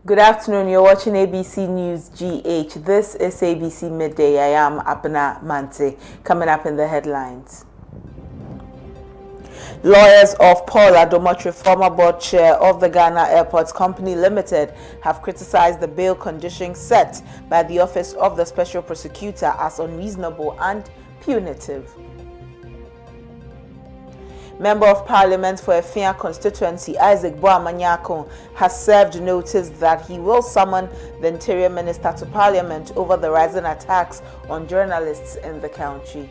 Good afternoon, you're watching ABC News GH. This is ABC Midday. I am Abena Mante. Coming up in the headlines. Lawyers of Paul Adomotri, former board chair of the Ghana Airports Company Limited, have criticized the bail conditions set by the Office of the Special Prosecutor as unreasonable and punitive. Member of Parliament for Efia constituency Isaac Boamanyako has served notice that he will summon the Interior Minister to Parliament over the rising attacks on journalists in the country.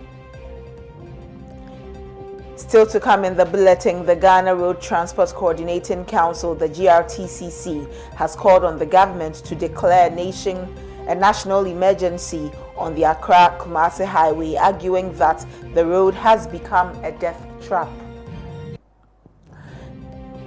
Still to come in the bulletin, the Ghana Road Transport Coordinating Council, the GRTCC, has called on the government to declare a national emergency on the Accra-Kumasi Highway, arguing that the road has become a death trap.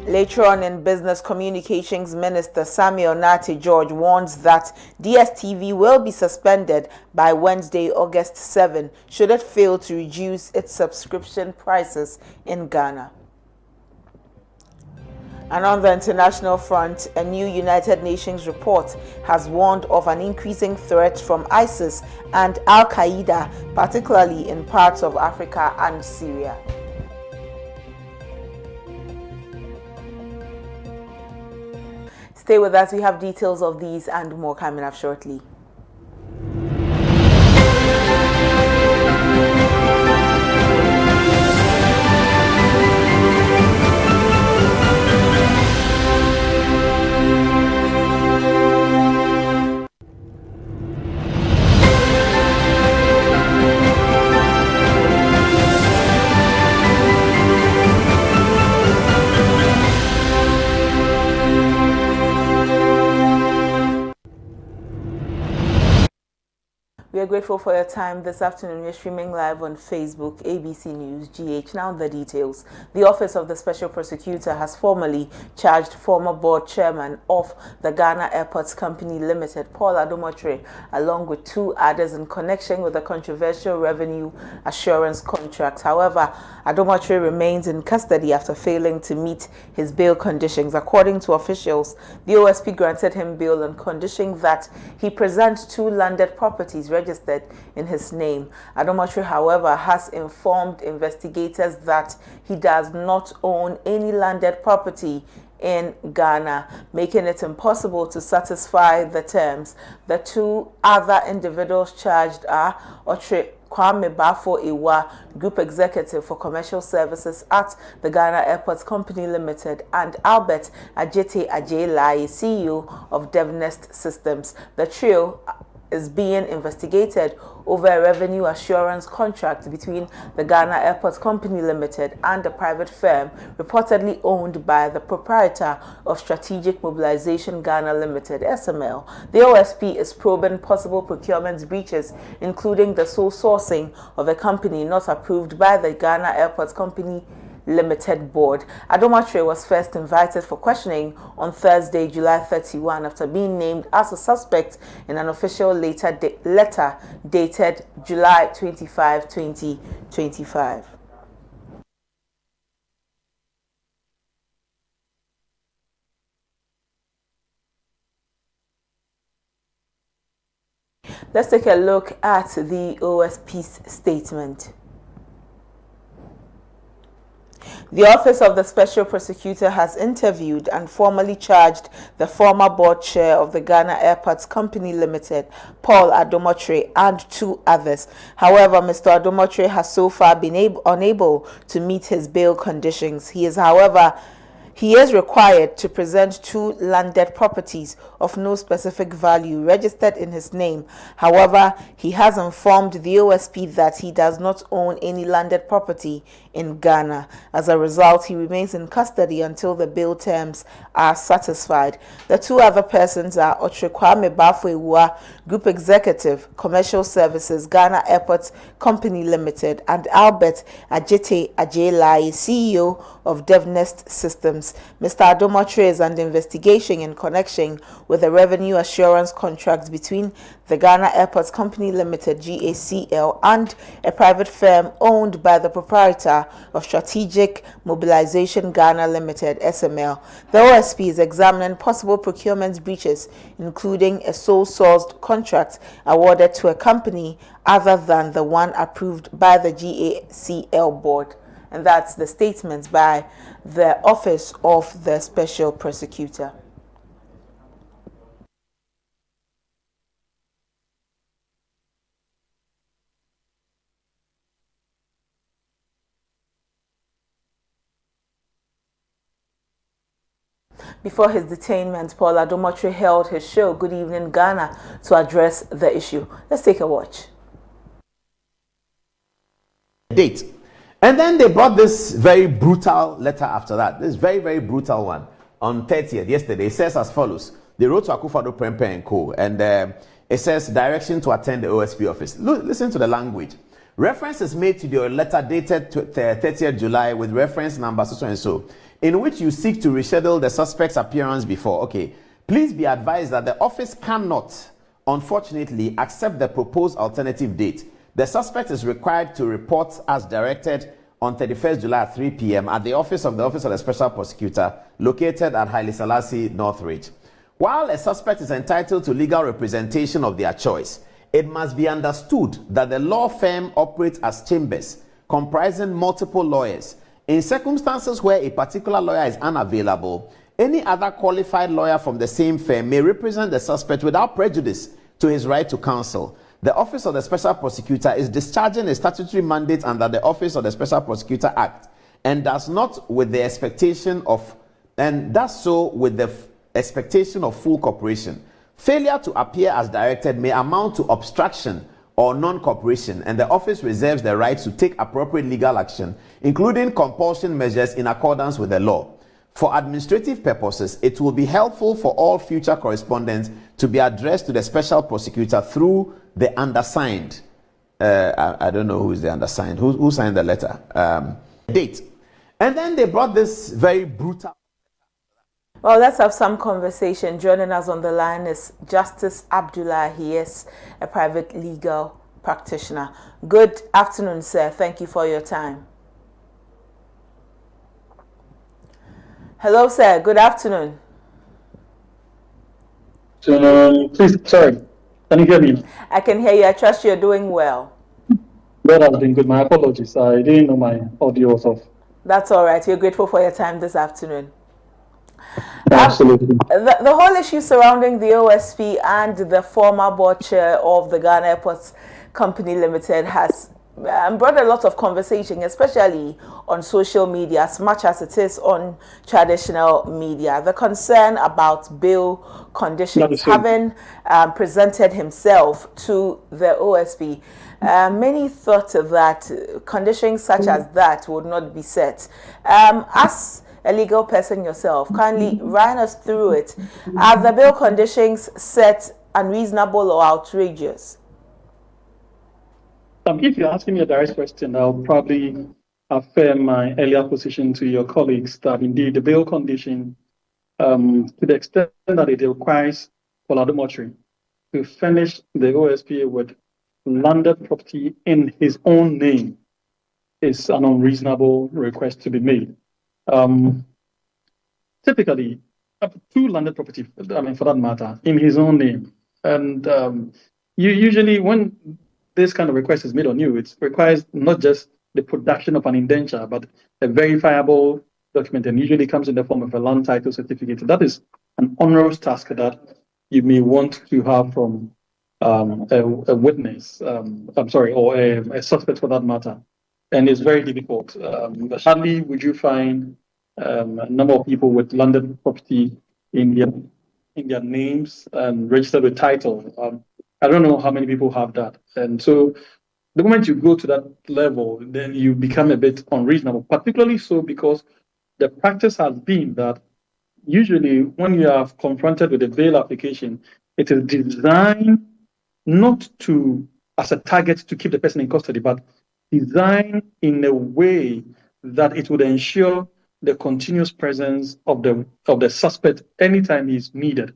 Later on in Business Communications Minister Samuel Nati George warns that DSTV will be suspended by Wednesday, August 7, should it fail to reduce its subscription prices in Ghana. And on the international front, a new United Nations report has warned of an increasing threat from ISIS and Al-Qaeda, particularly in parts of Africa and Syria. Stay with us, we have details of these and more coming up shortly. We are grateful for your time this afternoon. We're streaming live on Facebook, ABC News GH. Now the details. The Office of the Special Prosecutor has formally charged former board chairman of the Ghana Airports Company Limited, Paul Adomotri, along with two others in connection with the controversial revenue assurance contract. However, Adomotri remains in custody after failing to meet his bail conditions. According to officials, the OSP granted him bail on condition that he present two landed properties registered in his name. Adomotri, however, has informed investigators that he does not own any landed property in Ghana, making it impossible to satisfy the terms. The two other individuals charged are Otri Kwame Bafo Iwa, Group Executive for Commercial Services at the Ghana Airports Company Limited, and Albert Ajete Ajelaye, CEO of DevNest Systems. The trio is being investigated over a revenue assurance contract between the Ghana Airports Company Limited and a private firm reportedly owned by the proprietor of Strategic Mobilization Ghana Limited, SML. The OSP is probing possible procurement breaches, including the sole sourcing of a company not approved by the Ghana Airports Company Limited board. Adomotri was first invited for questioning on Thursday, July 31, after being named as a suspect in an official letter dated July 25, 2025. Let's take a look at the OSP's statement. The Office of the Special Prosecutor has interviewed and formally charged the former board chair of the Ghana Airports Company Limited, Paul Adomotri, and two others. However, Mr. Adomotri has so far been unable to meet his bail conditions. He is required to present two landed properties of no specific value registered in his name. However, he has informed the OSP that he does not own any landed property in Ghana. As a result, he remains in custody until the bail terms are satisfied. The two other persons are Otri Kwame Bafo, Group Executive, Commercial Services, Ghana Airports Company Limited, and Albert Ajete Ajelaye, CEO of DevNest Systems. Mr. Adomotri is under investigation in connection with a revenue assurance contract between the Ghana Airports Company Limited, GACL, and a private firm owned by the proprietor Manager of Strategic Mobilization Ghana Limited (SML). The OSP is examining possible procurement breaches, including a sole-sourced contract awarded to a company other than the one approved by the GACL board. And that's the statement by the Office of the Special Prosecutor. Before his detainment, Paul Adomotri held his show Good Evening Ghana to address the issue. Let's take a watch. Date. And then they brought this very brutal letter after that. This very, very brutal one on 30th, yesterday. It says as follows. They wrote to Akufo-Addo Prempeh and Co. And it says direction to attend the OSP office. Listen to the language. Reference is made to your letter dated 30th July with reference number so and so, in which you seek to reschedule the suspect's appearance before. Okay. Please be advised that the office cannot, unfortunately, accept the proposed alternative date. The suspect is required to report as directed on 31st July at 3 p.m. at the Office of the Special Prosecutor, located at Haile Selassie, Northridge. While a suspect is entitled to legal representation of their choice, it must be understood that the law firm operates as chambers, comprising multiple lawyers. In circumstances where a particular lawyer is unavailable, any other qualified lawyer from the same firm may represent the suspect without prejudice to his right to counsel. The Office of the Special Prosecutor is discharging a statutory mandate under the Office of the Special Prosecutor Act and does so with the expectation of full cooperation. Failure to appear as directed may amount to obstruction or non-cooperation, and the office reserves the right to take appropriate legal action, including compulsion measures in accordance with the law. For administrative purposes, it will be helpful for all future correspondence to be addressed to the Special Prosecutor through the undersigned. I don't know who is the undersigned. Who signed the letter? Date. And then they brought this very brutal. Well, let's have some conversation. Joining us on the line is Justice Abdullah. He is a private legal practitioner. Good afternoon, sir. Thank you for your time. Hello, sir. Good afternoon. Please, sorry. Can you hear me? I can hear you. I trust you're doing well. That has been good. My apologies. I didn't know my audio was off. That's all right. We're grateful for your time this afternoon. Absolutely. The whole issue surrounding the OSP and the former board chair of the Ghana Airports Company Limited has brought a lot of conversation, especially on social media, as much as it is on traditional media. The concern about bail conditions, having presented himself to the OSP, many thought that conditions such as that would not be set. As a legal person yourself, kindly run us through it. Are the bail conditions set unreasonable or outrageous? If you're asking me a direct question, I'll probably affirm my earlier position to your colleagues that indeed the bail condition, to the extent that it requires Paul Adomotri to furnish the OSP with landed property in his own name, is an unreasonable request to be made. Typically, two landed property, for that matter, in his own name. And usually when this kind of request is made on you, it requires not just the production of an indenture, but a verifiable document, and usually comes in the form of a land title certificate. That is an onerous task that you may want to have from a witness, or a suspect for that matter. And it's very difficult. Hardly would you find a number of people with landed property in their names and registered with title. I don't know how many people have that. And so the moment you go to that level, then you become a bit unreasonable, particularly so because the practice has been that usually when you are confronted with a bail application, it is designed not as a target to keep the person in custody, but designed in a way that it would ensure the continuous presence of the suspect anytime he's needed.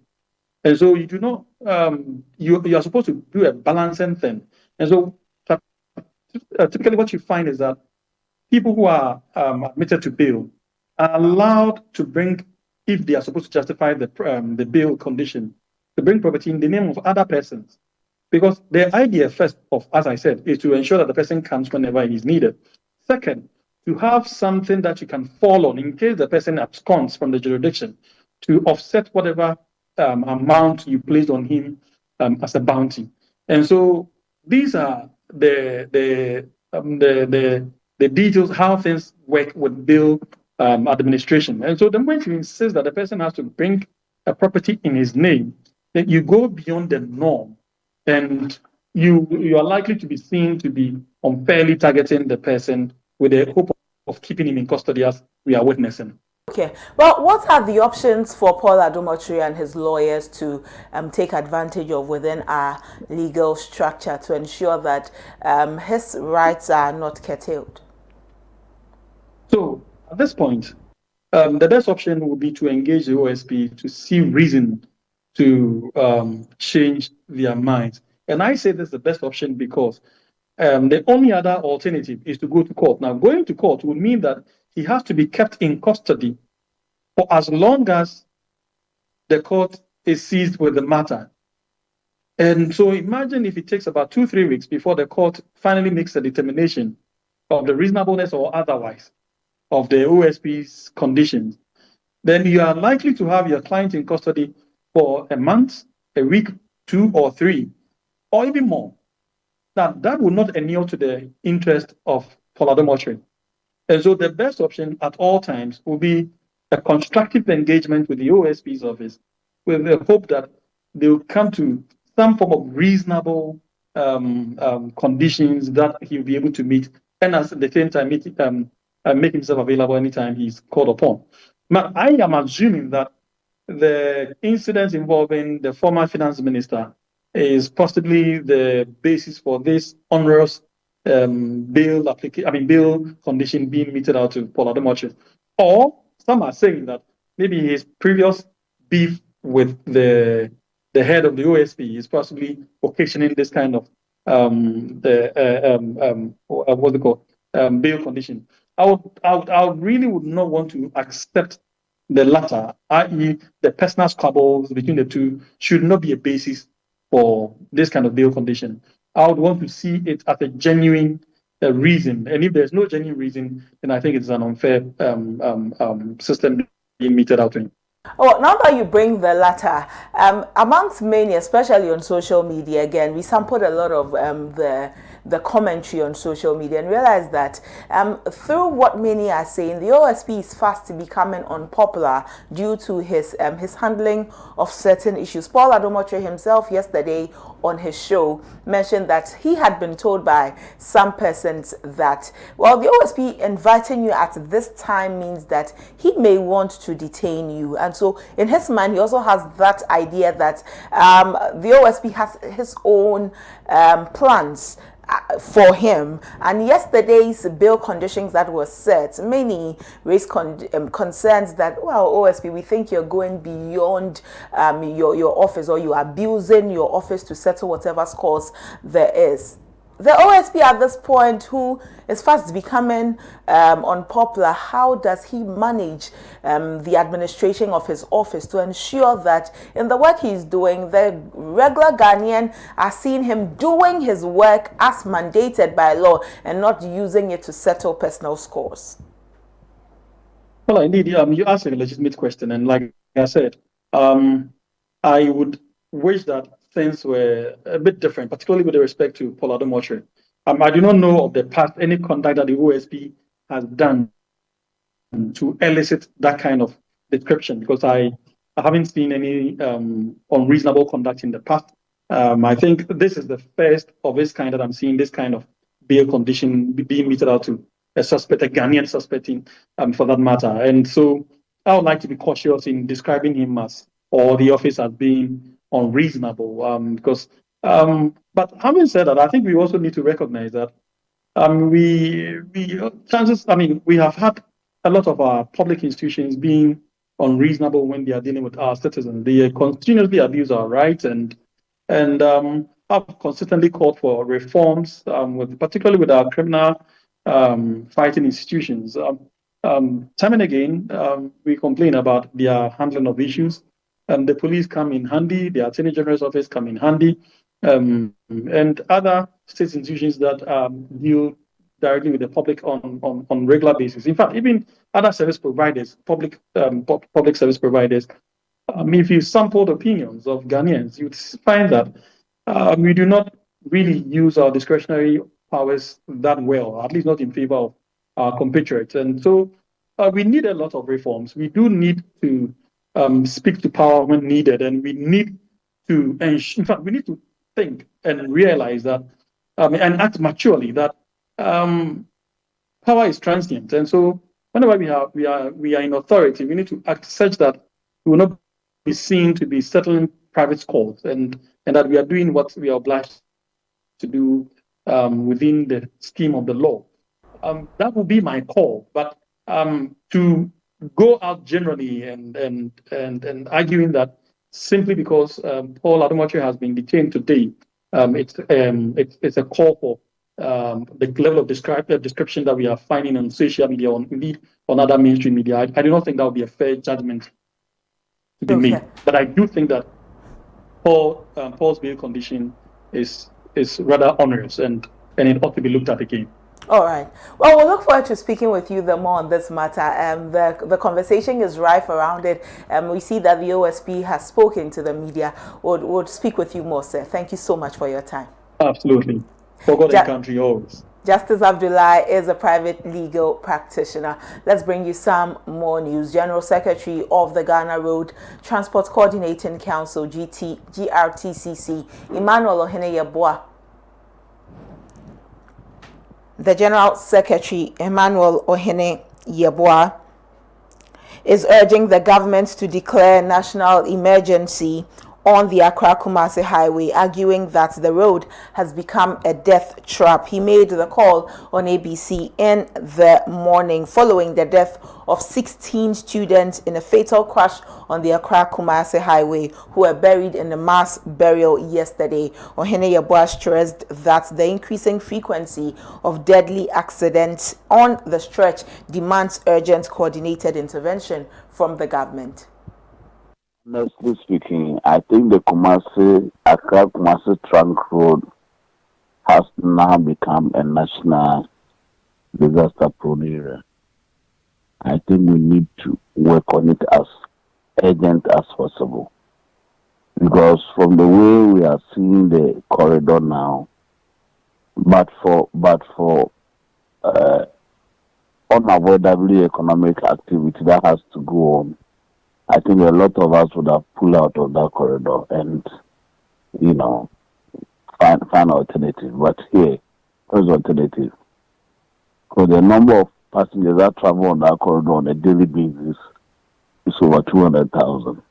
And so you do not, you are supposed to do a balancing thing. And so typically what you find is that people who are admitted to bail are allowed to bring, if they are supposed to justify the bail condition, to bring property in the name of other persons. Because the idea, first of, as I said, is to ensure that the person comes whenever he is needed. Second, to have something that you can fall on in case the person absconds from the jurisdiction to offset whatever amount you placed on him as a bounty. And so these are the details, how things work with bail administration. And so the moment you insist that the person has to bring a property in his name, then you go beyond the norm, and you are likely to be seen to be unfairly targeting the person with the hope of keeping him in custody, as we are witnessing. Okay, well, what are the options for Paul Adomotri and his lawyers to take advantage of within our legal structure to ensure that his rights are not curtailed? So at this point, the best option would be to engage the OSP to see reason to change their minds. And I say this is the best option because the only other alternative is to go to court. Now, going to court would mean that he has to be kept in custody for as long as the court is seized with the matter. And so imagine if it takes about 2-3 weeks before the court finally makes a determination of the reasonableness or otherwise of the OSP's conditions, then you are likely to have your client in custody for a month, a week, 2 or 3, or even more. Now, that will not inure to the interest of Paul Adomotri. And so the best option at all times will be a constructive engagement with the OSP's office with the hope that they will come to some form of reasonable conditions that he'll be able to meet, and at the same time make himself available anytime he's called upon. Now, I am assuming that the incident involving the former finance minister is possibly the basis for this onerous bail condition being meted out to Paul Adomotri. Or some are saying that maybe his previous beef with the head of the OSP is possibly occasioning this kind of what's it called, bail condition. I really would not want to accept the latter, i.e., the personal squabbles between the two should not be a basis for this kind of bail condition. I would want to see it as a genuine reason. And if there's no genuine reason, then I think it's an unfair system being meted out to him. Oh, now that you bring the latter, amongst many, especially on social media, again, we sampled a lot of the commentary on social media and realized that through what many are saying, the OSP is fast becoming unpopular due to his handling of certain issues. Paul Adomotri himself yesterday on his show mentioned that he had been told by some persons that, well, the OSP inviting you at this time means that he may want to detain you. And so in his mind, he also has that idea that the OSP has his own plans for him. And yesterday's bail conditions that were set, many raised concerns that, well, OSP, we think you're going beyond your office, or you're abusing your office to settle whatever scores there is. The OSP at this point, who is fast becoming unpopular, how does he manage the administration of his office to ensure that in the work he's doing, the regular Ghanaian are seeing him doing his work as mandated by law and not using it to settle personal scores? Well, indeed, you asked a legitimate question, and like I said, I would wish that things were a bit different, particularly with respect to Paul Adomotri. I do not know of the past any conduct that the OSP has done to elicit that kind of description, because I haven't seen any unreasonable conduct in the past. I think this is the first of its kind that I'm seeing this kind of bail condition being meted out to a suspect, a Ghanaian suspecting, for that matter. And so I would like to be cautious in describing him as, or the office as being unreasonable, because, but having said that, I think we also need to recognize that we have had a lot of our public institutions being unreasonable when they are dealing with our citizens. They continuously abuse our rights and have consistently called for reforms, particularly with our criminal fighting institutions. Time and again, we complain about their handling of issues. The police come in handy, the Attorney General's office come in handy, and other state institutions that deal directly with the public on regular basis. In fact, even other service providers, public service providers, if you sampled opinions of Ghanaians, you'd find that we do not really use our discretionary powers that well, at least not in favor of our compatriots. And so we need a lot of reforms. We do need to speak to power when needed, and we need to, in fact, we need to think and realize that, and act maturely that power is transient. And so whenever we are in authority, we need to act such that we will not be seen to be settling private scores, and that we are doing what we are obliged to do within the scheme of the law. That will be my call. But to go out generally and arguing that simply because Paul Adomachi has been detained today, it's a call for the level of description that we are finding on social media, indeed on other mainstream media. I do not think that would be a fair judgment to be made. But I do think that Paul's bail condition is rather onerous, and it ought to be looked at again. All right. Well, we'll look forward to speaking with you the more on this matter. The conversation is rife around it. We see that the OSP has spoken to the media. We'll speak with you more, sir. Thank you so much for your time. Absolutely. For God and country always. Justice Abdullahi is a private legal practitioner. Let's bring you some more news. General Secretary of the Ghana Road Transport Coordinating Council, GRTCC, Emmanuel Oheneyeboah. The General Secretary, Emmanuel Oheneyeboah, is urging the government to declare national emergency on the Accra-Kumasi highway, arguing that the road has become a death trap. He made the call on ABC in the morning following the death of 16 students in a fatal crash on the Accra-Kumasi highway who were buried in a mass burial yesterday. Oheneyeboah stressed that the increasing frequency of deadly accidents on the stretch demands urgent coordinated intervention from the government. Honestly speaking, I think the Accra-Kumasi trunk road has now become a national disaster-prone area. I think we need to work on it as urgent as possible. Because from the way we are seeing the corridor now, but for unavoidably economic activity that has to go on, I think a lot of us would have pulled out of that corridor and, find alternative. But here, there's alternative. Because the number of passengers that travel on that corridor on a daily basis is over 200,000.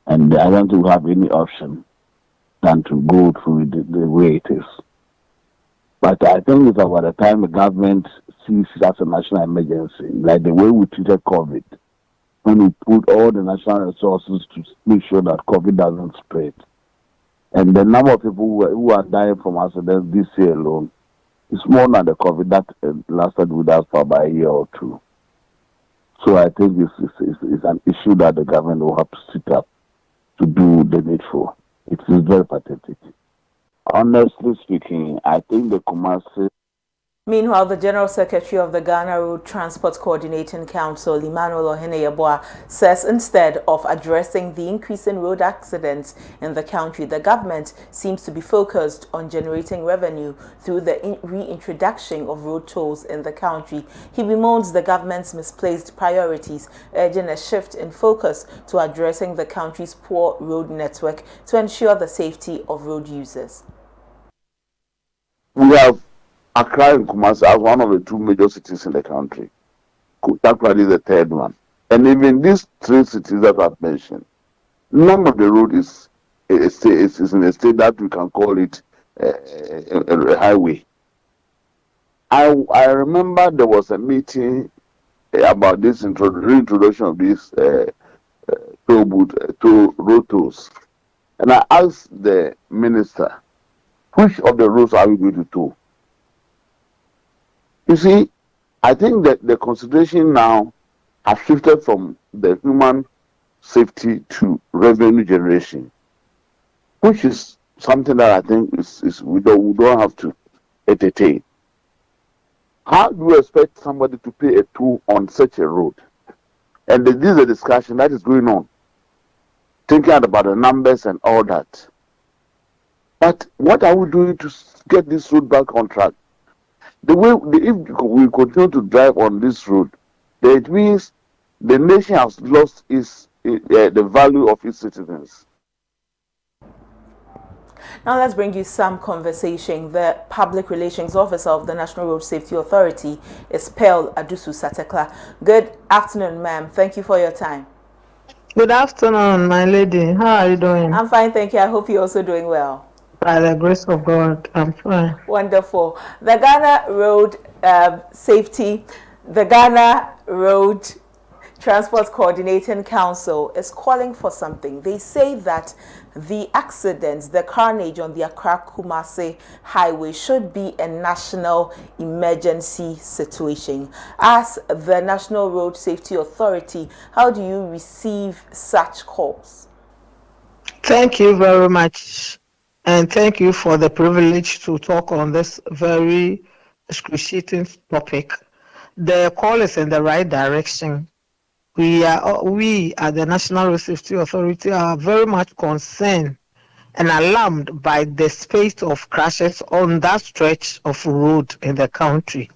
And I don't have any option than to go through the way it is. But I think it's about the time the government sees it as a national emergency, like the way we treated COVID, when we put all the national resources to make sure that COVID doesn't spread. And the number of people who are dying from accidents this year alone is more than the COVID that lasted with us for about a year or two. So I think it's an issue that the government will have to sit up to do the needful. It is very pathetic. Honestly speaking, I think the Kumasi. Meanwhile, the General Secretary of the Ghana Road Transport Coordinating Council, Emmanuel Oheneyeboah, says instead of addressing the increase in road accidents in the country, the government seems to be focused on generating revenue through the reintroduction of road tolls in the country. He bemoans the government's misplaced priorities, urging a shift in focus to addressing the country's poor road network to ensure the safety of road users. We have Accra and Kumasi as one of the two major cities in the country. Accra is the third one. And even these three cities that I've mentioned, none of the road is in a state that we can call it a highway. I remember there was a meeting about this reintroduction of this road tolls. And I asked the minister, which of the roads are we going to toll? You see, I think that the consideration now has shifted from the human safety to revenue generation, which is something that I think is we don't have to entertain. How do you expect somebody to pay a toll on such a road? And this is a discussion that is going on, thinking about the numbers and all that. But what are we doing to get this road back on track? If we continue to drive on this road, then it means the nation has lost the value of its citizens. Now let's bring you some conversation. The Public Relations Officer of the National Road Safety Authority is Pearl Adusu Satekla. Good afternoon, ma'am. Thank you for your time. Good afternoon, my lady. How are you doing? I'm fine, thank you. I hope you're also doing well. By the grace of God, I'm fine. Wonderful. The Ghana Road the Ghana Road Transport Coordinating Council is calling for something. They say that the accidents, the carnage on the Accra-Kumasi highway should be a national emergency situation. As the National Road Safety Authority, how do you receive such calls? Thank you very much. And thank you for the privilege to talk on this very excruciating topic. The call is in the right direction. We at the National Road Safety Authority are very much concerned and alarmed by the spate of crashes on that stretch of road in the country.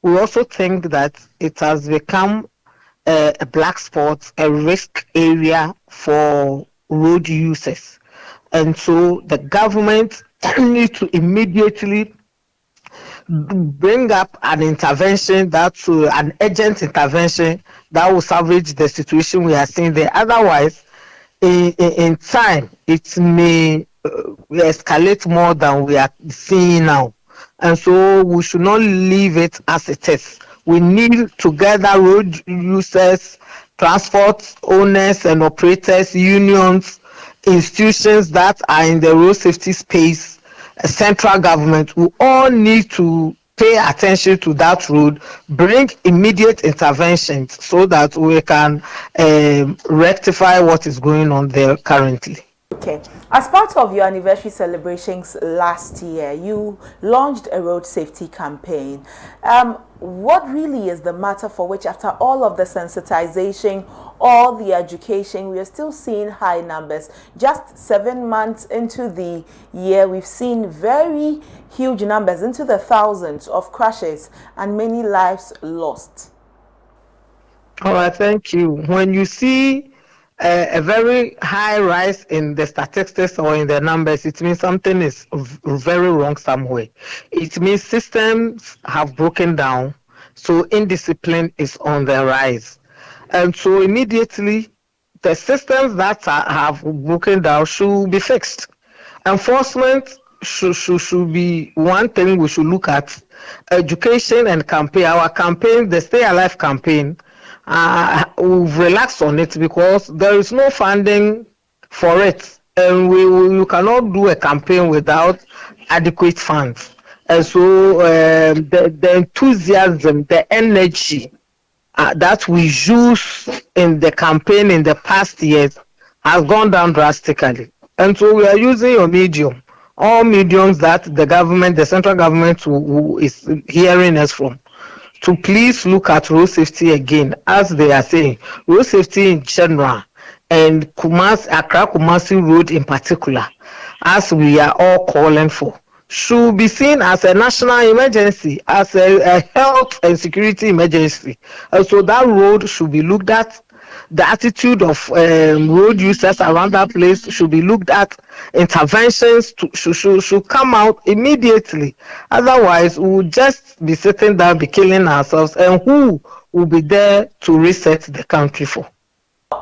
We also think that it has become a black spot, a risk area for road users. And so the government needs to immediately bring up an intervention an urgent intervention that will salvage the situation we are seeing there. Otherwise, in time, it may escalate more than we are seeing now. And so we should not leave it as it is. We need to gather road users, transport owners and operators, unions, institutions that are in the road safety space, central government. We all need to pay attention to that road, bring immediate interventions so that we can rectify what is going on there currently. Okay. As part of your anniversary celebrations last year, you launched a road safety campaign. What really is the matter for which, after all of the sensitization, all the education, we are still seeing high numbers? Just 7 months into the year, we've seen very huge numbers, into the thousands of crashes and many lives lost. All right, thank you. When you see a very high rise in the statistics or in the numbers, it means something is very wrong somewhere. It means systems have broken down, so indiscipline is on the rise. And so immediately, the systems that have broken down should be fixed. Enforcement should be one thing we should look at. Education and campaign. Our campaign, the Stay Alive campaign, we've relaxed on it because there is no funding for it, and you cannot do a campaign without adequate funds. And so the enthusiasm, the energy that we use in the campaign in the past years has gone down drastically. And so we are using your medium, all mediums that the government, the central government who is hearing us from, to please look at road safety again. As they are saying, road safety in general and Accra Kumasi Road in particular, as we are all calling for, should be seen as a national emergency, as a health and security emergency. And so that road should be looked at. The attitude of road users around that place should be looked at. Interventions should come out immediately. Otherwise, we will just be sitting down, be killing ourselves. And who will be there to reset the country for?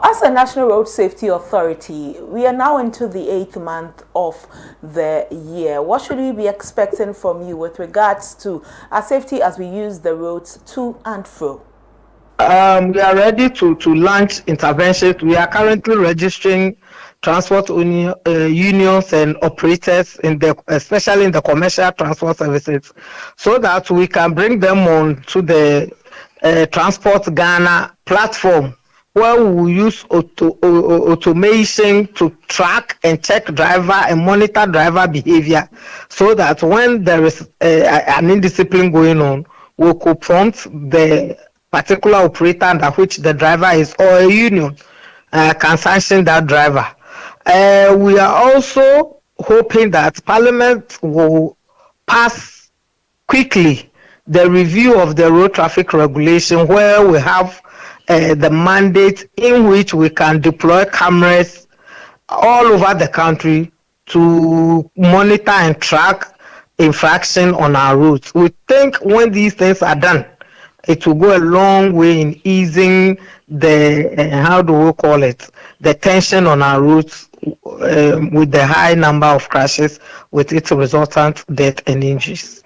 As a National Road Safety Authority, we are now into the 8th month of the year. What should we be expecting from you with regards to our safety as we use the roads to and fro? We are ready to launch interventions. We are currently registering transport unions and operators especially in the commercial transport services, so that we can bring them on to the Transport Ghana platform, where we will use automation to track and check driver and monitor driver behavior, so that when there is an indiscipline going on, we could prompt the particular operator under which the driver is, or a union can sanction that driver. We are also hoping that Parliament will pass quickly the review of the road traffic regulation, where we have the mandate in which we can deploy cameras all over the country to monitor and track infraction on our roads. We think when these things are done, it will go a long way in easing the how do we call it, the tension on our roads, with the high number of crashes with its resultant death and injuries.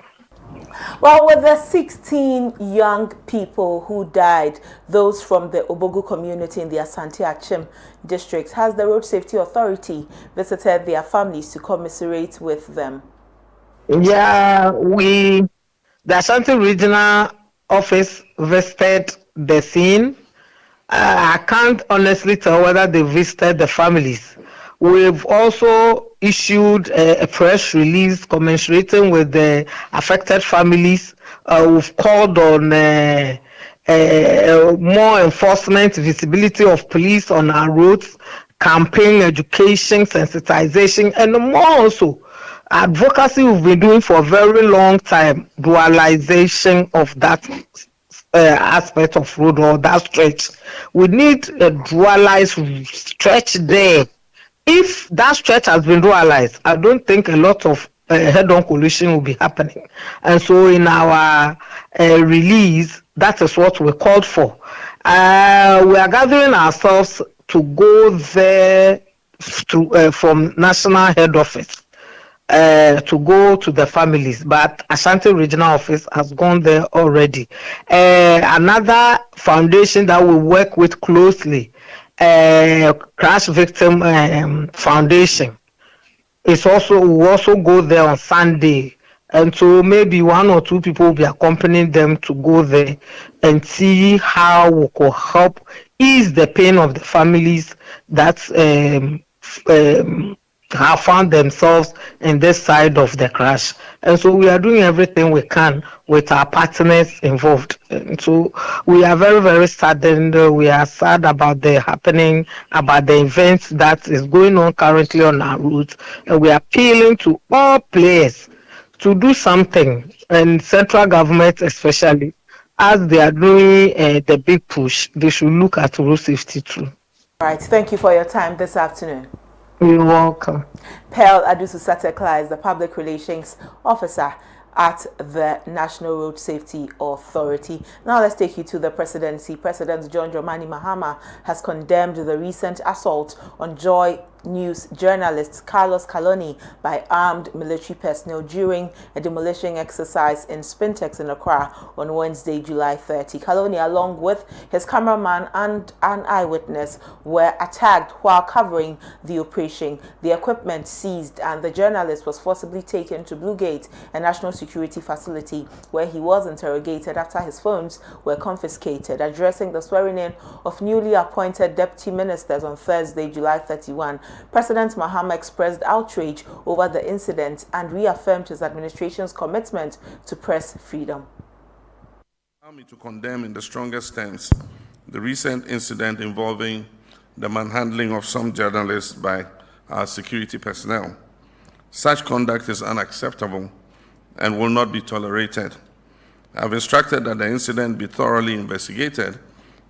Well, with the 16 young people who died, those from the Obogu community in the Asante Achim district, has the Road Safety Authority visited their families to commiserate with them? Yeah, the Ashanti Regional Office visited the scene. I can't honestly tell whether they visited the families. We've also issued a press release commiserating with the affected families. We've called on more enforcement, visibility of police on our roads, campaign, education, sensitization, and more also advocacy we've been doing for a very long time, dualization of that aspect of road, or that stretch. We need a dualized stretch there. If that stretch has been dualized, I don't think a lot of head-on collision will be happening. And so in our release, that is what we called for. We are gathering ourselves to go there from national head office, to go to the families, but Ashanti Regional Office has gone there already. Another foundation that we work with closely, Crash Victim Foundation, will also go there on Sunday, and so maybe one or two people will be accompanying them to go there and see how we could help ease the pain of the families that have found themselves in this side of the crash. And so we are doing everything we can with our partners involved. And so we are very, very saddened. We are sad about the happening, about the events that is going on currently on our routes. And we are appealing to all players to do something, and central government especially, as they are doing the big push. They should look at road safety too. All right, thank you for your time this afternoon. You're welcome. Pearl Adusu Satekla is the Public Relations Officer at the National Road Safety Authority. Now let's take you to the presidency. President John Dramani Mahama has condemned the recent assault on Joy News journalist Carlos Kaloni by armed military personnel during a demolition exercise in Spintex in Accra on Wednesday, July 30. Kaloni, along with his cameraman and an eyewitness, were attacked while covering the operation. The equipment seized, and the journalist was forcibly taken to Blue Gate, a national security facility, where he was interrogated after his phones were confiscated. Addressing the swearing-in of newly appointed deputy ministers on Thursday, July 31, President Mahama expressed outrage over the incident and reaffirmed his administration's commitment to press freedom. Allow me to condemn in the strongest terms the recent incident involving the manhandling of some journalists by our security personnel. Such conduct is unacceptable and will not be tolerated. I have instructed that the incident be thoroughly investigated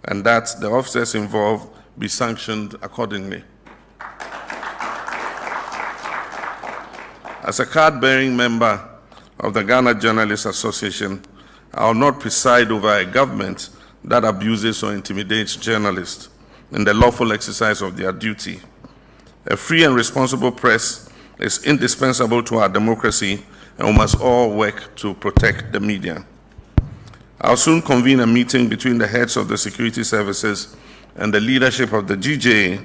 and that the officers involved be sanctioned accordingly. As a card-bearing member of the Ghana Journalists Association, I will not preside over a government that abuses or intimidates journalists in the lawful exercise of their duty. A free and responsible press is indispensable to our democracy, and we must all work to protect the media. I'll soon convene a meeting between the heads of the security services and the leadership of the GJA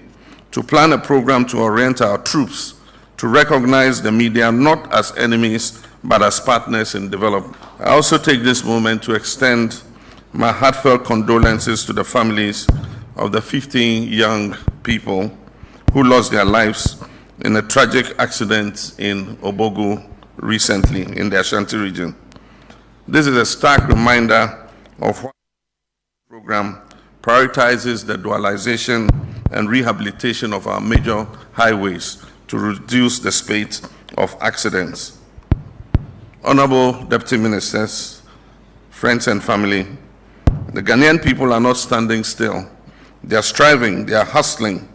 to plan a program to orient our troops to recognize the media not as enemies but as partners in development. I also take this moment to extend my heartfelt condolences to the families of the 15 young people who lost their lives in a tragic accident in Obogu recently in the Ashanti region. This is a stark reminder of what the program prioritizes the dualization and rehabilitation of our major highways to reduce the spate of accidents. Honorable Deputy Ministers, friends and family, the Ghanaian people are not standing still. They are striving, they are hustling,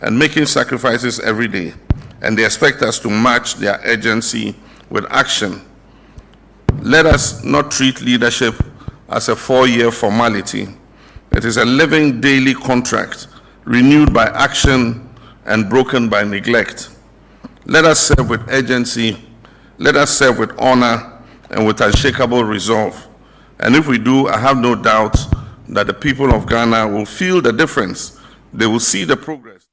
and making sacrifices every day, and they expect us to match their urgency with action. Let us not treat leadership as a 4-year formality. It is a living daily contract, renewed by action and broken by neglect. Let us serve with urgency, let us serve with honor and with unshakable resolve. And if we do, I have no doubt that the people of Ghana will feel the difference. They will see the progress.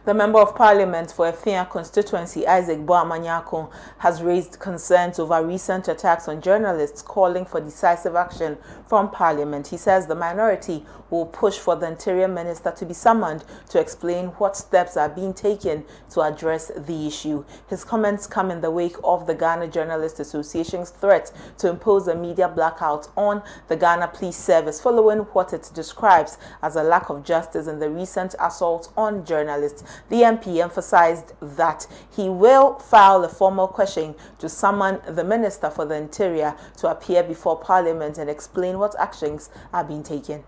The Member of Parliament for Efia constituency, Isaac Boamanyako, has raised concerns over recent attacks on journalists, calling for decisive action from Parliament. He says the minority will push for the Interior Minister to be summoned to explain what steps are being taken to address the issue. His comments come in the wake of the Ghana Journalists Association's threat to impose a media blackout on the Ghana Police Service following what it describes as a lack of justice in the recent assault on journalists. The MP emphasized that he will file a formal question to summon the Minister for the Interior to appear before Parliament and explain what actions are being taken.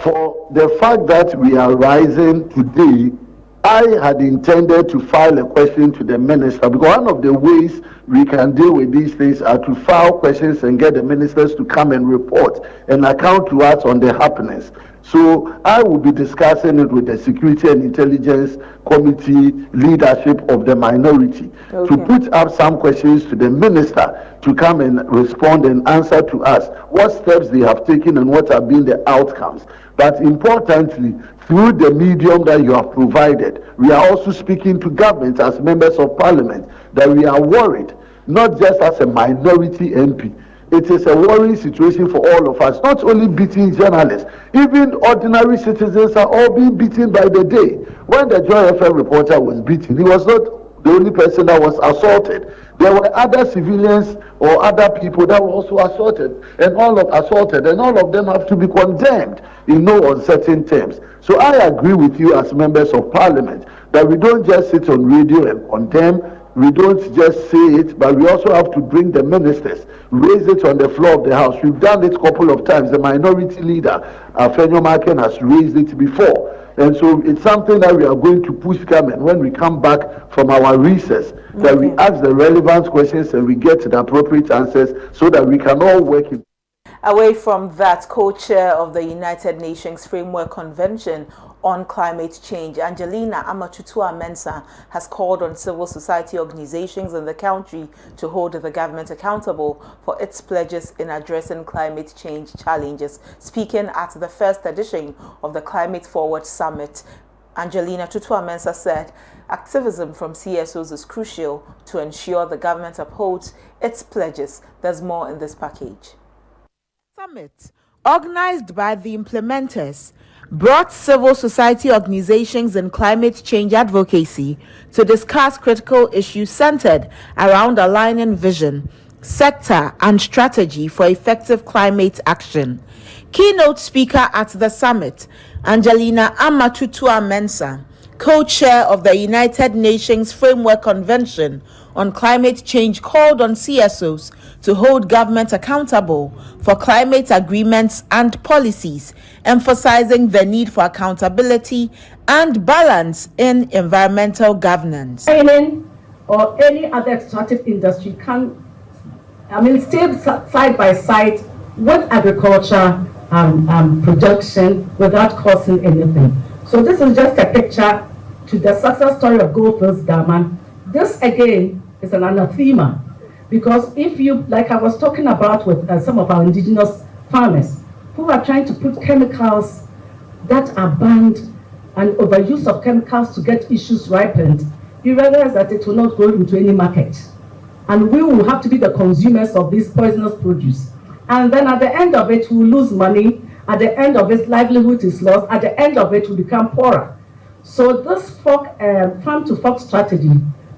For the fact that we are rising today, I had intended to file a question to the minister, because one of the ways we can deal with these things are to file questions and get the ministers to come and report and account to us on the happenings. So I will be discussing it with the Security and Intelligence Committee leadership of the minority to put up some questions to the minister to come and respond and answer to us what steps they have taken and what have been the outcomes. But importantly, through the medium that you have provided, we are also speaking to government as members of parliament that we are worried, not just as a minority MP. It is a worrying situation for all of us, not only beating journalists, even ordinary citizens are all being beaten by the day. When the Joy FM reporter was beaten, he was not the only person that was assaulted. There were other civilians or other people that were also assaulted, and all of them have to be condemned in no uncertain terms. So I agree with you as members of parliament that we don't just sit on radio and condemn. We don't just say it, but we also have to bring the ministers, raise it on the floor of the House. We've done it a couple of times. The minority leader, Fenyo Maken, has raised it before. And so it's something that we are going to push coming when we come back from our recess, that we ask the relevant questions and we get the appropriate answers so that we can all work in. Away from that, co-chair of the United Nations Framework Convention on Climate Change, Angelina Amatutua-Mensah, has called on civil society organizations in the country to hold the government accountable for its pledges in addressing climate change challenges. Speaking at the first edition of the Climate Forward Summit, Angelina Tutua-Mensah said activism from CSOs is crucial to ensure the government upholds its pledges. There's more in this package. Summit, organized by the implementers, brought civil society organizations and climate change advocacy to discuss critical issues centered around aligning vision, sector, and strategy for effective climate action. Keynote speaker at the summit, Angelina Amatutua-Mensah, co-chair of the United Nations Framework Convention on Climate Change, called on CSOs to hold government accountable for climate agreements and policies, emphasizing the need for accountability and balance in environmental governance. Mining or any other extractive industry can, stay side by side with agriculture production without causing anything. So this is just a picture to the success story of Goldfields Dam. This again is an anathema, because if you, like I was talking about with some of our indigenous farmers who are trying to put chemicals that are banned and overuse of chemicals to get issues ripened, you realize that it will not go into any market. And we will have to be the consumers of this poisonous produce. And then at the end of it, we will lose money. At the end of it, livelihood is lost. At the end of it, we become poorer. So this farm-to-fork strategy,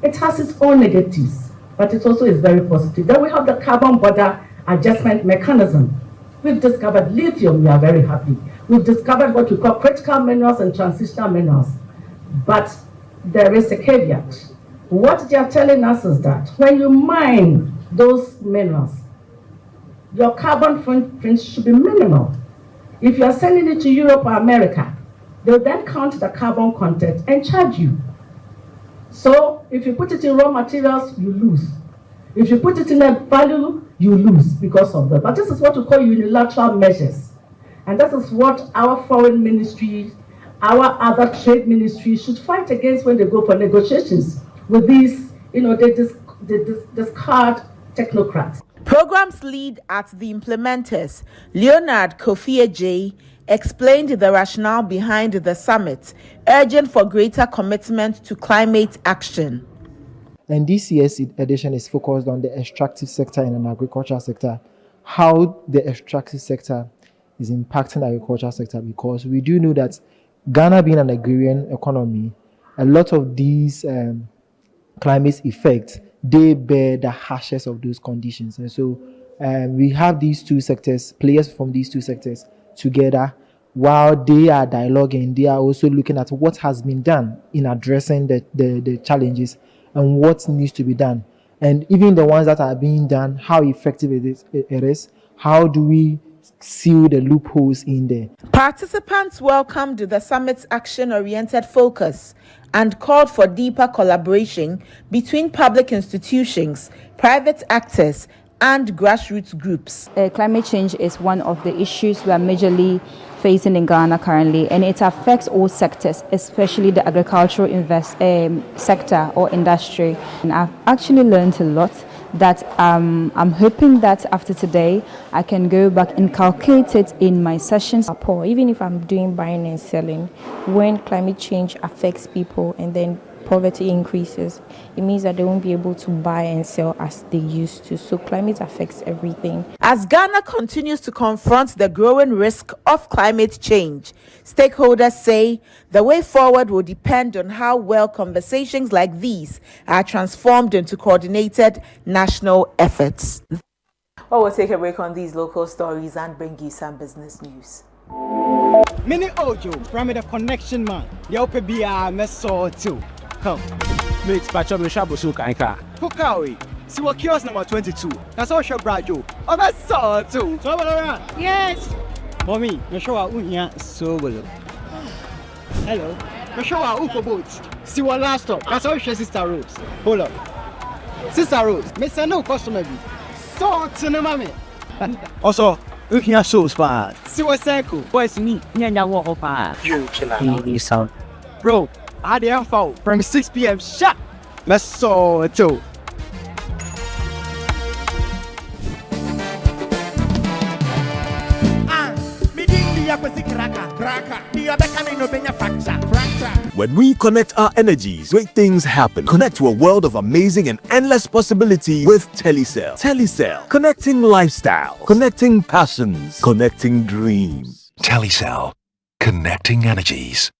it has its own negatives, but it also is very positive. Then we have the carbon border adjustment mechanism. We've discovered lithium, we are very happy. We've discovered what we call critical minerals and transitional minerals. But there is a caveat. What they are telling us is that when you mine those minerals, your carbon footprint should be minimal. If you are sending it to Europe or America, they'll then count the carbon content and charge you. So if you put it in raw materials, you lose. If you put it in a value, you lose because of that. But this is what we call unilateral measures. And that is what our foreign ministry, our other trade ministries should fight against when they go for negotiations with these, they discard technocrats. Programs lead at the implementers, Leonard Kofi explained the rationale behind the summit, urging for greater commitment to climate action. And this year's edition is focused on the extractive sector and the agricultural sector, how the extractive sector is impacting the agricultural sector, because we do know that Ghana being an agrarian economy, a lot of these climate effects, they bear the harshness of those conditions. And so we have these two sectors, players from these two sectors together. While they are dialoguing, they are also looking at what has been done in addressing the challenges and what needs to be done. And even the ones that are being done, how effective it is, how do we seal the loopholes in there. Participants welcomed the summit's action-oriented focus and called for deeper collaboration between public institutions, private actors, and grassroots groups. Climate change is one of the issues we are majorly facing in Ghana currently, and it affects all sectors, especially the agricultural sector or industry. And I've actually learned a lot that I'm hoping that after today I can go back and inculcate it in my sessions. Even if I'm doing buying and selling, when climate change affects people and then poverty increases, it means that they won't be able to buy and sell as they used to. So climate affects everything. As Ghana continues to confront the growing risk of climate change, stakeholders say the way forward will depend on how well conversations like these are transformed into coordinated national efforts. Well, we'll take a break on these local stories and bring you some business news. Mini Ojo from the connection man. The OPBR Meso too. Come. Mix Pacho Mishabusu Kanka. Kukawi. See what kiosk number 22. That's all your brajo. Oh, Meso too. So yes. Mommy, you show our unya so well. Hello. You show our uko boats. See what last stop. That's all your Sister Rose. Hold up. Sister Rose, Miss no customer. So to the mommy. Also, unya so spot. See what circle. Boys me, nyanya walk up. You killer. Sound. Bro, I had the from 6 p.m. Shut. Meso too. When we connect our energies, great things happen. Connect to a world of amazing and endless possibilities with Telecel. Telecel, connecting lifestyle, connecting passions, connecting dreams. Telecel, connecting energies.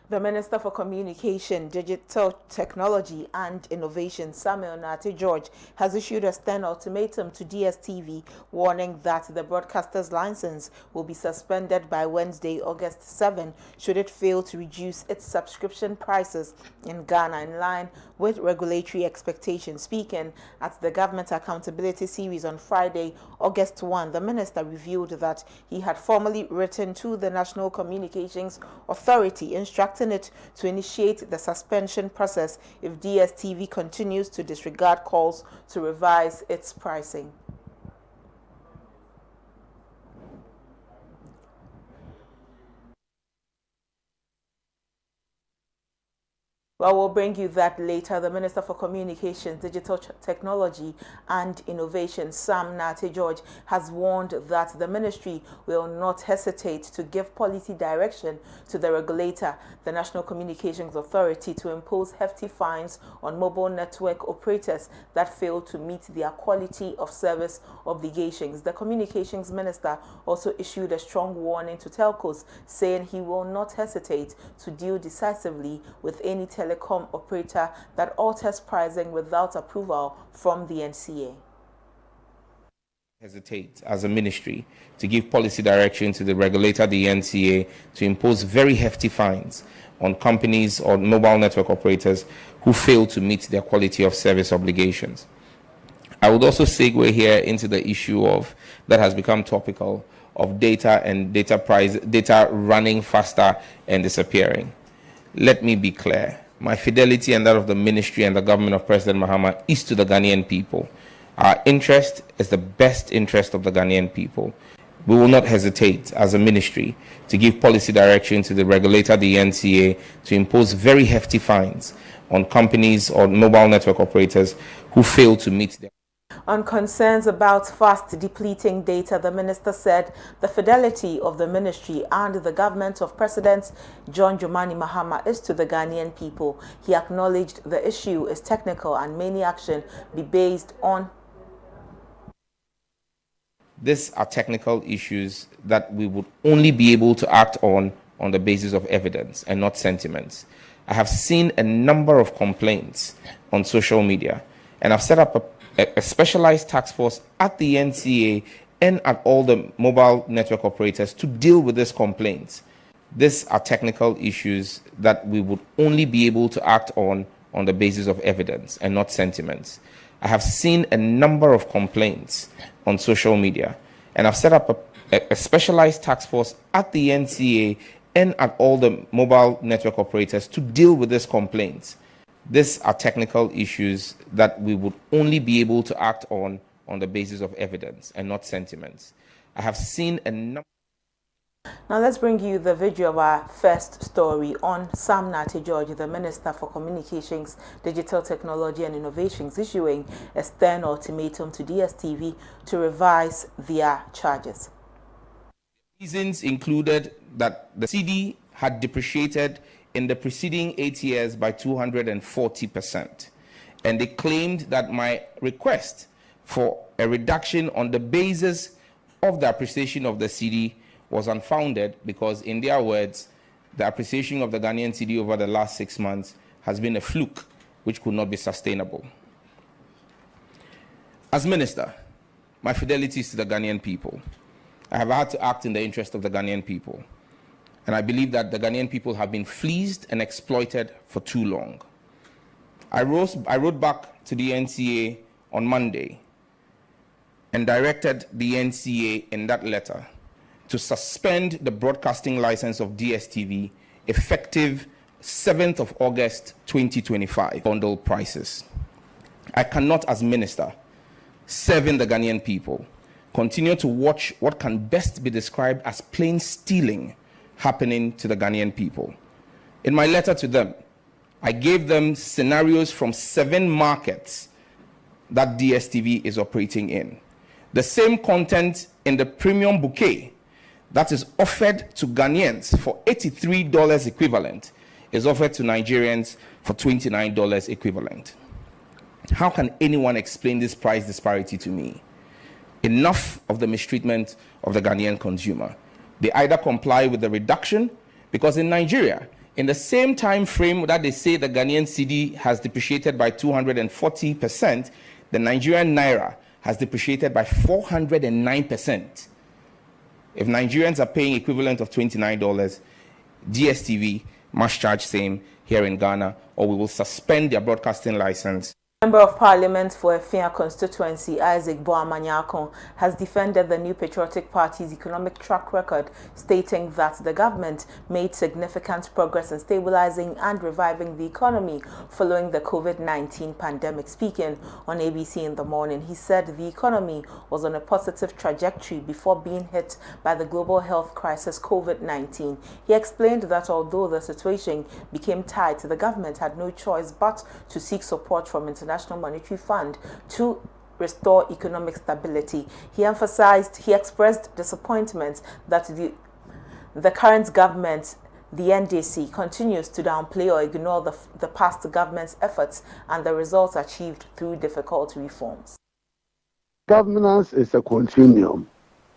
The Minister for Communication, Digital Technology and Innovation, Samuel Nate George, has issued a stern ultimatum to DSTV, warning that the broadcaster's license will be suspended by Wednesday, August 7, should it fail to reduce its subscription prices in Ghana in line with regulatory expectations. Speaking at the Government Accountability Series on Friday, August 1, the minister revealed that he had formally written to the National Communications Authority instructing it to initiate the suspension process if DSTV continues to disregard calls to revise its pricing. Well, we'll bring you that later. The Minister for Communications, Digital Technology and Innovation, Sam Nate George, has warned that the ministry will not hesitate to give policy direction to the regulator, the National Communications Authority, to impose hefty fines on mobile network operators that fail to meet their quality of service obligations. The Communications Minister also issued a strong warning to telcos, saying he will not hesitate to deal decisively with any telecom operator that alters pricing without approval from the NCA. Hesitate as a ministry to give policy direction to the regulator, the NCA, to impose very hefty fines on companies or mobile network operators who fail to meet their quality of service obligations. I would also segue here into the issue of that has become topical of data and data running faster and disappearing. Let me be clear. My fidelity and that of the ministry and the government of President Mahama is to the Ghanaian people. Our interest is the best interest of the Ghanaian people. We will not hesitate as a ministry to give policy direction to the regulator, the NCA, to impose very hefty fines on companies or mobile network operators who fail to meet their. On concerns about fast depleting data, the minister said the fidelity of the ministry and the government of President John Dramani Mahama is to the Ghanaian people. He acknowledged the issue is technical and many action be based on. These are technical issues that we would only be able to act on the basis of evidence and not sentiments. I have seen a number of complaints on social media, and I've set up a specialized task force at the NCA and at all the mobile network operators to deal with these complaints. These are technical issues that we would only be able to act on the basis of evidence and not sentiments. I have seen a number of complaints on social media, and I've set up a specialized task force at the NCA and at all the mobile network operators to deal with these complaints. These are technical issues that we would only be able to act on the basis of evidence and not sentiments. I have seen a number. Now let's bring you the video of our first story on Sam Nate George, the Minister for Communications, Digital Technology and Innovations, issuing a stern ultimatum to DSTV to revise their charges. Reasons included that the CD had depreciated in the preceding 8 years by 240%. And they claimed that my request for a reduction on the basis of the appreciation of the CD was unfounded because, in their words, the appreciation of the Ghanaian CD over the last 6 months has been a fluke which could not be sustainable. As minister, my fidelity is to the Ghanaian people. I have had to act in the interest of the Ghanaian people. And I believe that the Ghanaian people have been fleeced and exploited for too long. I wrote back to the NCA on Monday and directed the NCA in that letter to suspend the broadcasting license of DSTV effective 7th of August 2025 bundle prices. I cannot, as minister, serving the Ghanaian people, continue to watch what can best be described as plain stealing happening to the Ghanaian people. In my letter to them, I gave them scenarios from 7 markets that DSTV is operating in. The same content in the premium bouquet that is offered to Ghanaians for $83 equivalent is offered to Nigerians for $29 equivalent. How can anyone explain this price disparity to me? Enough of the mistreatment of the Ghanaian consumer. They either comply with the reduction, because in Nigeria, In the same time frame that they say the Ghanaian cedi has depreciated by 240%, the Nigerian naira has depreciated by 409%. If Nigerians are paying equivalent of $29, DSTV must charge same here in Ghana, or we will suspend their broadcasting license. Member of Parliament for Efia constituency Isaac Boamanyakon has defended the New Patriotic Party's economic track record, stating that the government made significant progress in stabilizing and reviving the economy following the COVID-19 pandemic. Speaking on ABC in the morning, he said the economy was on a positive trajectory before being hit by the global health crisis COVID-19. He explained that although the situation became tight, the government had no choice but to seek support from International Monetary Fund to restore economic stability. He expressed disappointment that the current government, the NDC, continues to downplay or ignore the past government's efforts and the results achieved through difficult reforms. Governance is a continuum.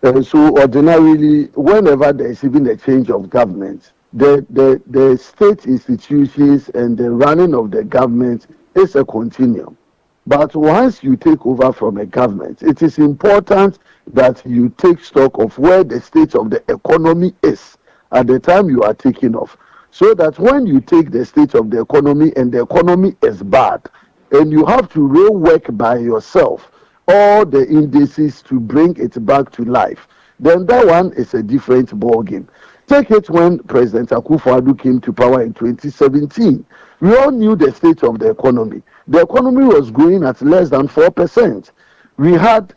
So ordinarily, whenever there is even a change of government, the state institutions and the running of the government is a continuum. But once you take over from a government, it is important that you take stock of where the state of the economy is at the time you are taking off. So that when you take the state of the economy and the economy is bad, and you have to rework by yourself all the indices to bring it back to life, then that one is a different ballgame. Take it when President Akufo-Addo came to power in 2017. We all knew the state of the economy. The economy was growing at less than 4%. We had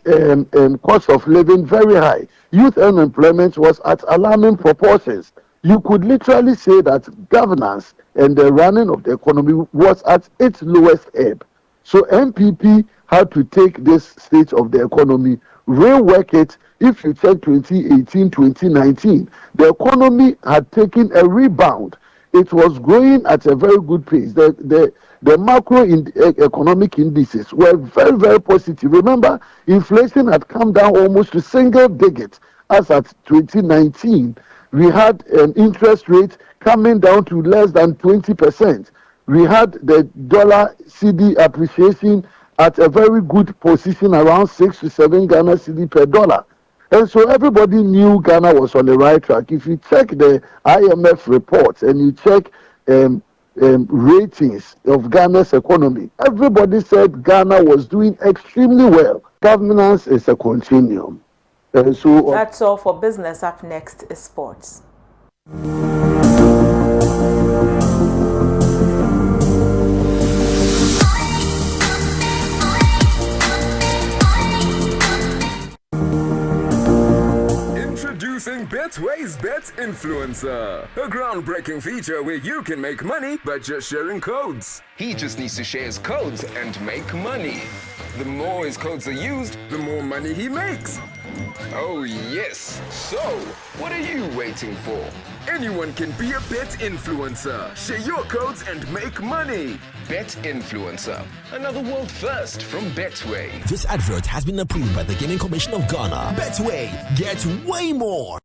cost of living very high. Youth unemployment was at alarming proportions. You could literally say that governance and the running of the economy was at its lowest ebb. So MPP had to take this state of the economy, rework it. If you check 2018, 2019, the economy had taken a rebound. It was growing at a very good pace. The macroeconomic indices were very, very positive. Remember, inflation had come down almost to single digits as at 2019. We had an interest rate coming down to less than 20%. We had the dollar CD appreciation at a very good position, around 6 to 7 Ghana CD per dollar. And so everybody knew Ghana was on the right track. If you check the IMF reports and you check ratings of Ghana's economy, everybody said Ghana was doing extremely well. Governance is a continuum. So that's all for business. Up next is sports. Introducing Betway's Bet Influencer, a groundbreaking feature where you can make money by just sharing codes. He just needs to share his codes and make money. The more his codes are used, the more money he makes. Oh yes, so what are you waiting for? Anyone can be a bet influencer. Share your codes and make money. Bet Influencer, another world first from Betway. This advert has been approved by the Gaming Commission of Ghana. Betway, get way more.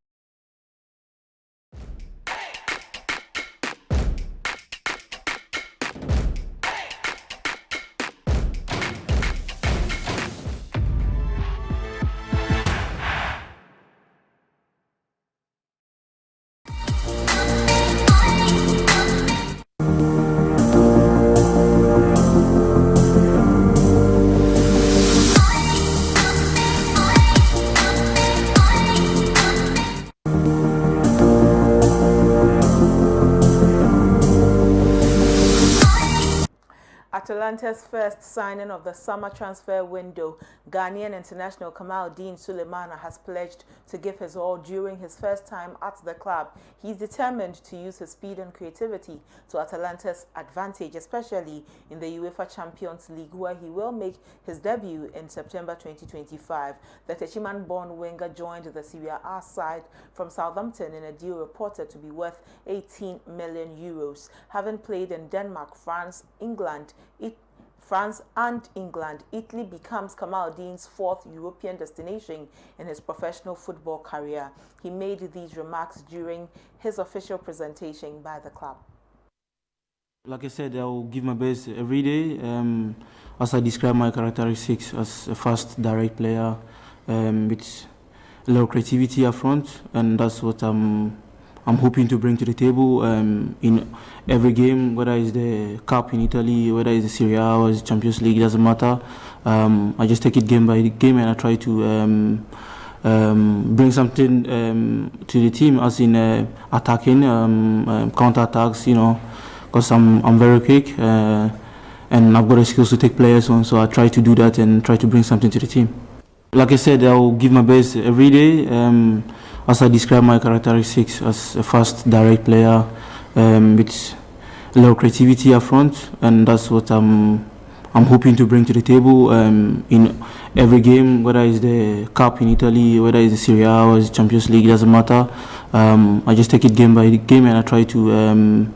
Atalanta's first signing of the summer transfer window, Ghanaian international Kamaldeen Sulemana has pledged to give his all during his first time at the club. He's determined to use his speed and creativity to Atalanta's advantage, especially in the UEFA Champions League, where he will make his debut in September 2025. The Techiman-born winger joined the Serie A side from Southampton in a deal reported to be worth 18 million euros. Having played in Denmark, France and England, Italy becomes Kamaldeen's fourth European destination in his professional football career. He made these remarks during his official presentation by the club. Like I said, I will give my best every day. As I describe my characteristics as a fast, direct player with a lot of creativity up front, and that's what I'm hoping to bring to the table in every game, whether it's the Cup in Italy, whether it's the Serie A or the Champions League, it doesn't matter. I just take it game by game and I try to bring something to the team, as in attacking, counter-attacks, you know, because I'm very quick and I've got the skills to take players on, so I try to do that and try to bring something to the team. Like I said, I will give my best every day. As I describe my characteristics as a fast, direct player with a lot of creativity up front, and that's what I'm hoping to bring to the table in every game, whether it's the Cup in Italy, whether it's the Serie A or the Champions League, it doesn't matter. I just take it game by game and I try to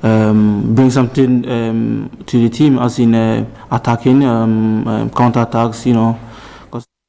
bring something to the team, as in attacking, counter-attacks, you know.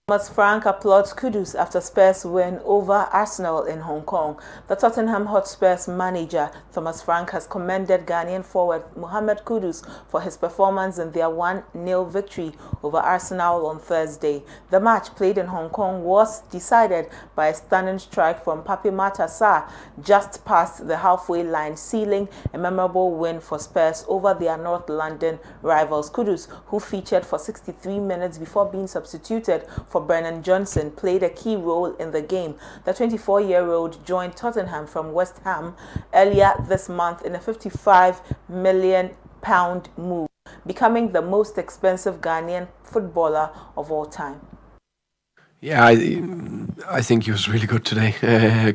Thomas Frank applauds Kudus after Spurs win over Arsenal in Hong Kong. The Tottenham Hotspur's manager, Thomas Frank, has commended Ghanaian forward Mohamed Kudus for his performance in their 1-0 victory over Arsenal on Thursday. The match, played in Hong Kong, was decided by a stunning strike from Pape Matar Sarr just past the halfway line, sealing a memorable win for Spurs over their North London rivals. Kudus, who featured for 63 minutes before being substituted for Brennan Johnson, played a key role in the game. The 24-year-old joined Tottenham from West Ham earlier this month in a £55 million move, becoming the most expensive Ghanaian footballer of all time. Yeah, I think he was really good today.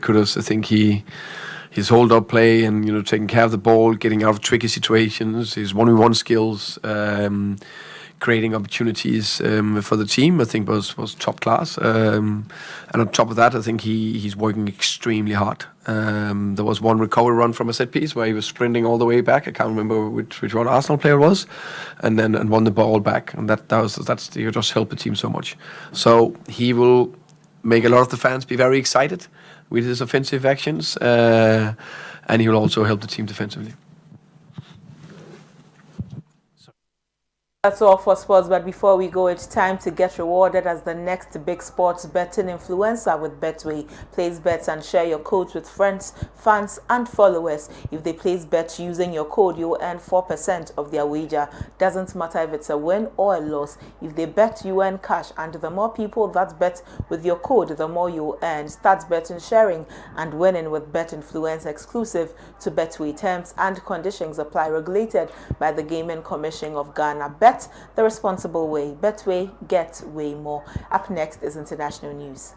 Kudos. I think his hold-up play and, you know, taking care of the ball, getting out of tricky situations, his one-on-one skills, creating opportunities for the team, I think was top class. And on top of that, I think he's working extremely hard. There was one recovery run from a set piece where he was sprinting all the way back. I can't remember which one Arsenal player it was, and then won the ball back. And that's you just help the team so much. So he will make a lot of the fans be very excited with his offensive actions, and he will also help the team defensively. That's all for sports, but before we go, it's time to get rewarded as the next big sports betting influencer with Betway. Place bets and share your codes with friends, fans, and followers. If they place bets using your code, you'll earn 4% of their wager. Doesn't matter if it's a win or a loss. If they bet, you earn cash, and the more people that bet with your code, the more you'll earn. Start betting, sharing, and winning with Bet Influencer, exclusive to Betway. Terms and conditions apply. Regulated by the Gaming Commission of Ghana. Bet the responsible way. Betway, get way more. Up next is international news.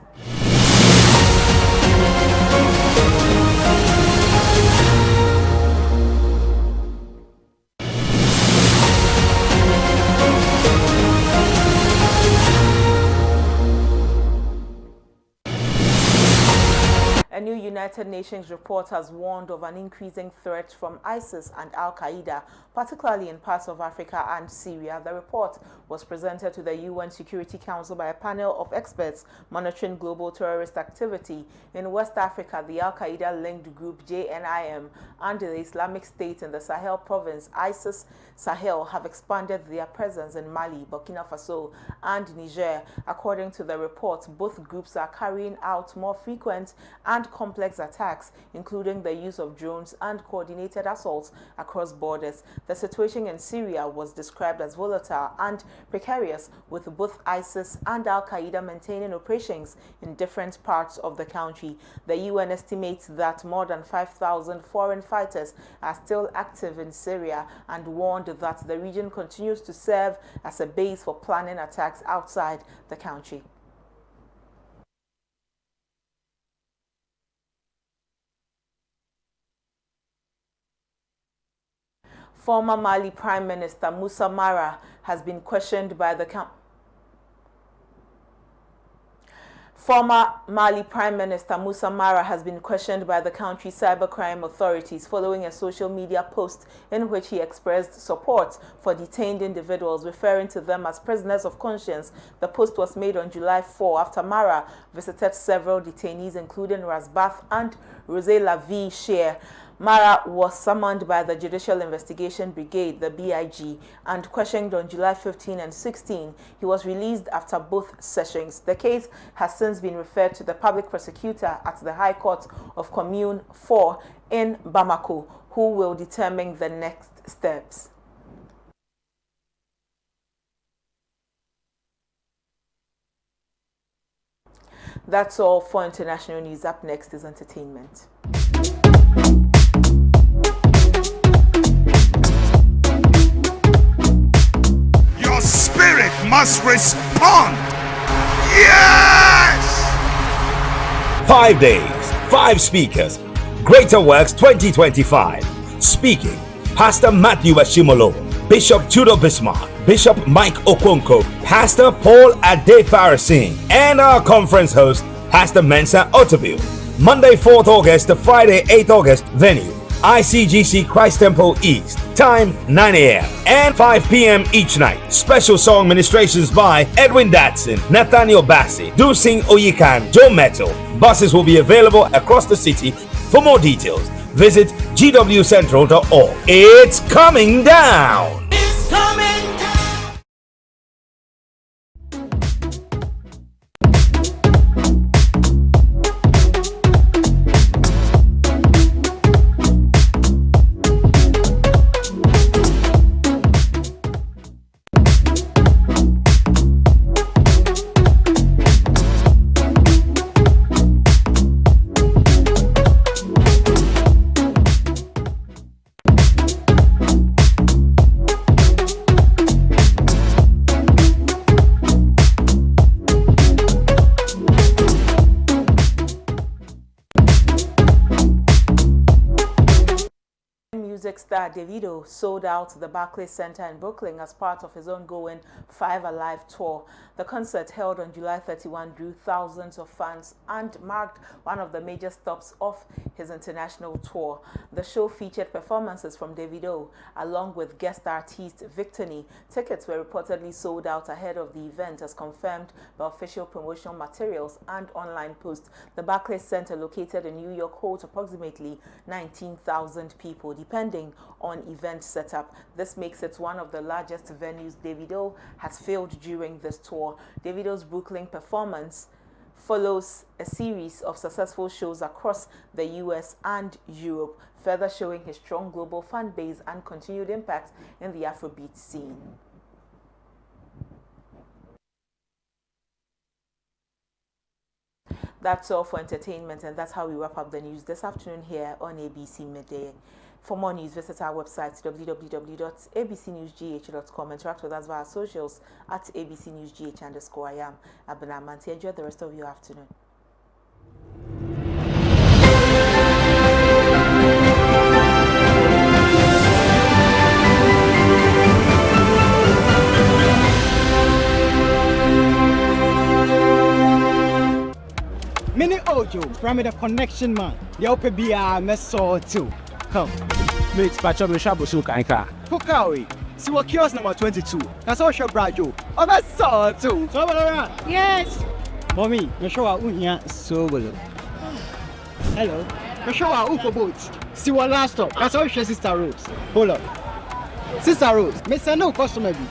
A new United Nations report has warned of an increasing threat from ISIS and Al-Qaeda, particularly in parts of Africa and Syria. The report was presented to the UN Security Council by a panel of experts monitoring global terrorist activity. In West Africa, the Al-Qaeda-linked group JNIM and the Islamic State in the Sahel province, ISIS Sahel, have expanded their presence in Mali, Burkina Faso, and Niger. According to the report, both groups are carrying out more frequent and complex attacks, including the use of drones and coordinated assaults across borders. The situation in Syria was described as volatile and precarious, with both ISIS and Al-Qaeda maintaining operations in different parts of the country. The UN estimates that more than 5,000 foreign fighters are still active in Syria and warned that the region continues to serve as a base for planning attacks outside the country. Former Mali Prime Minister Moussa Mara has been questioned by the Former Mali Prime Minister Moussa Mara has been questioned by the country's cybercrime authorities following a social media post in which he expressed support for detained individuals, referring to them as prisoners of conscience. The post was made on July 4 after Mara visited several detainees, including Rasbath and Rosé Lavie Cher. Mara was summoned by the Judicial Investigation Brigade, the BIG, and questioned on July 15 and 16. He was released after both sessions. The case has since been referred to the public prosecutor at the High Court of Commune 4 in Bamako, who will determine the next steps. That's all for international news. Up next is entertainment. Your spirit must respond. Yes! 5 days, 5 speakers. Greater Works 2025. Speaking, Pastor Matthew Ashimolo, Bishop Tudor Bismarck, Bishop Mike Okonkwo, Pastor Paul Adefarasin, and our conference host, Pastor Mensa Otabil. Monday 4th August to Friday 8th August. Venue, ICGC Christ Temple East. Time 9 a.m. and 5 p.m. each night. Special song ministrations by Edwin Datson, Nathaniel Bassi, Dusing Oyikan, Joe Metal. Buses will be available across the city. For more details, visit gwcentral.org. It's coming down! It's coming down! Music star Davido sold out the Barclays Center in Brooklyn as part of his ongoing 5 Alive tour. The concert, held on July 31, drew thousands of fans and marked one of the major stops of his international tour. The show featured performances from Davido along with guest artist Victony. Tickets were reportedly sold out ahead of the event, as confirmed by official promotional materials and online posts. The Barclays Center, located in New York, holds approximately 19,000 people, depending on event setup. This makes it one of the largest venues Davido has filled during this tour. Davido's Brooklyn performance follows a series of successful shows across the US and Europe, further showing his strong global fan base and continued impact in the Afrobeat scene. That's all for entertainment, and that's how we wrap up the news this afternoon here on ABC Midday. For more news, visit our website www.abcnewsgh.com. Interact with us via socials at abcnewsgh_. I am Abena Manti. Enjoy the rest of your afternoon. Mini Ojo, from the connection man. The OPBR Meso too. Come. Mate, patch up the shop so kanka. Fukawi. See what kiosk number 22. That's all your brajo. Oh, that's so too. So yes. Mommy, you show our unya so well. Hello. You show our uko boats. See what last stop. That's all your sister Rose. Hold up. Sister Rose, Miss no customer be.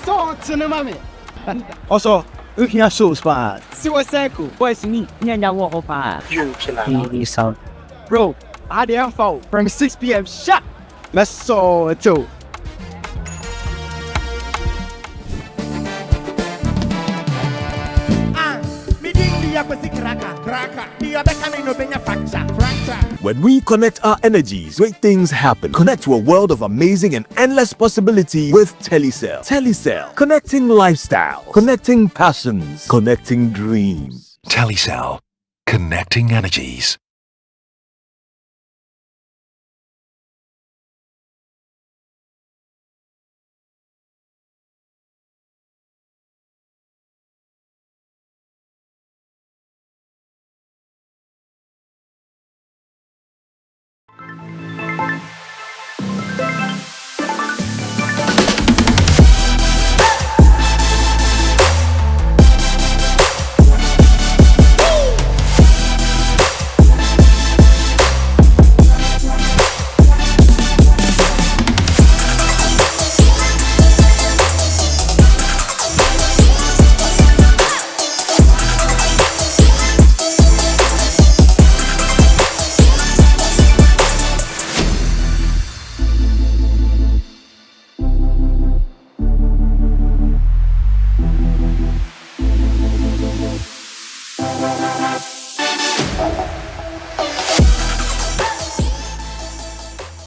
So to the mommy. Also, unya so spot. See what circle. Boys ni nyanya wo pa. You sound. Bro, I didn't fall from 6 p.m. Shut. Let's so too. When we connect our energies, great things happen. Connect to a world of amazing and endless possibility with Telecel. Telecel, connecting lifestyle, connecting passions, connecting dreams. Telecel, connecting energies.